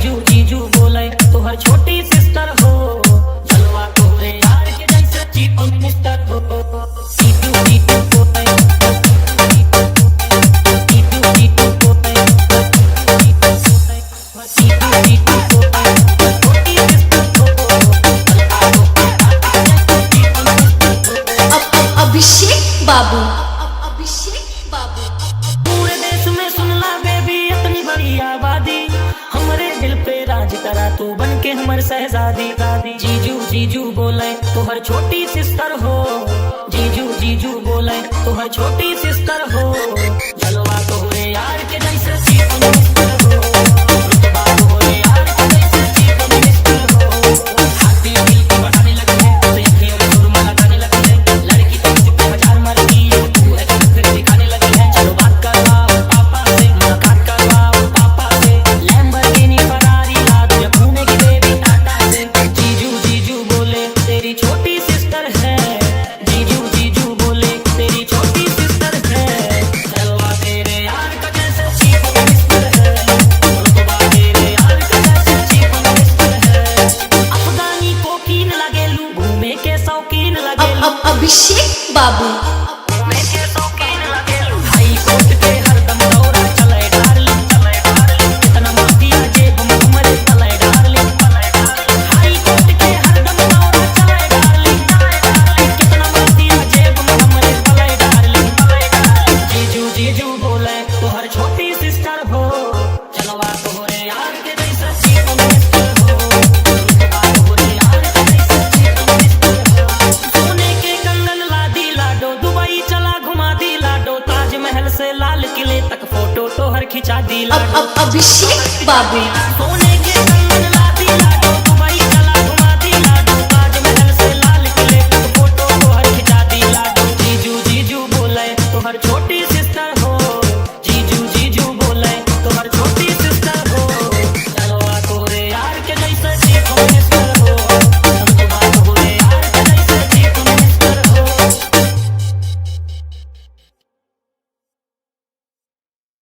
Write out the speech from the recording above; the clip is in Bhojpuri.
जीजू जीजू बोले तोहर छोटी सिस्टर हो, जलवा तोरे यार के जैसे चीफ मिनिस्टर हो। जीजू जीजू बोले जीजू जीजू बोले जीजू जीजू बोले छोटी सिस्टर हो, अभिषेक बाबू, अभिषेक बाबू। पूरे देश में सुनला बेबी इतनी बड़ी आबादी, हमरे दिल पे राज करा तू बन के हमर शहजादी। जीजू जीजू बोले तोहर छोटी सिस्टर हो, जीजू जीजू बोले तोहर छोटी सिस्टर हो, जलवा तोहरे यार के जैसे चीफ मिनिस्टर हो, रुतबा तोहरे यार के जैसे चीफ मिनिस्टर हो। हाथी दिल को बढ़ाने लगे हैं, तुझे अखियों में सुरमा लगाने लगे हैं, लड़की तो चुपके हजार मर गई है, तू है जो फिर दिखाने लगी है। चलो बात करवाओ पापा से, मुलाकात करवाओ पापा से, लैम्बोर्गिनी फरारी ला दो घूमे की बेबी टाटा से। जीजू जीजू बोले तेरी छोटी सिस्टर है, जीजू जीजू बोले तेरी छोटी सिस्टर है, जलवा तेरे यार का जैसे चीफ मिनिस्टर है, रुतबा तेरे यार का जैसे चीफ मिनिस्टर है। अफगानी कोकीन लगेलू, घूमे के शौकीन लगेलू, अभिषेक बाबू। घूमे के शौकीन लगेलू, हाई कोर्ट के हरदम दौरा चले डार्लिंग, इतना माफिया जेब में हमरे चले डार्लिंग, हाई कोर्ट के हरदम दौरा चले डार्लिंग, कितना माफिया जेब में हमरे चले डार्लिंग। जीजू जीजू बोले तोहर छोटी सिस्टर हो, जलवा तोहरे यार के जैसे चीफ मिनिस्टर हो, रुतबा तोहरे यार के जैसे चीफ मिनिस्टर हो। सोने के कंगन लादी लाडो, दुबई चला घुमा दी लाडो, ताजमहल से लाल किले तक फोटो तोहर खिंचा दी लाडो। अभिषेक बाबू।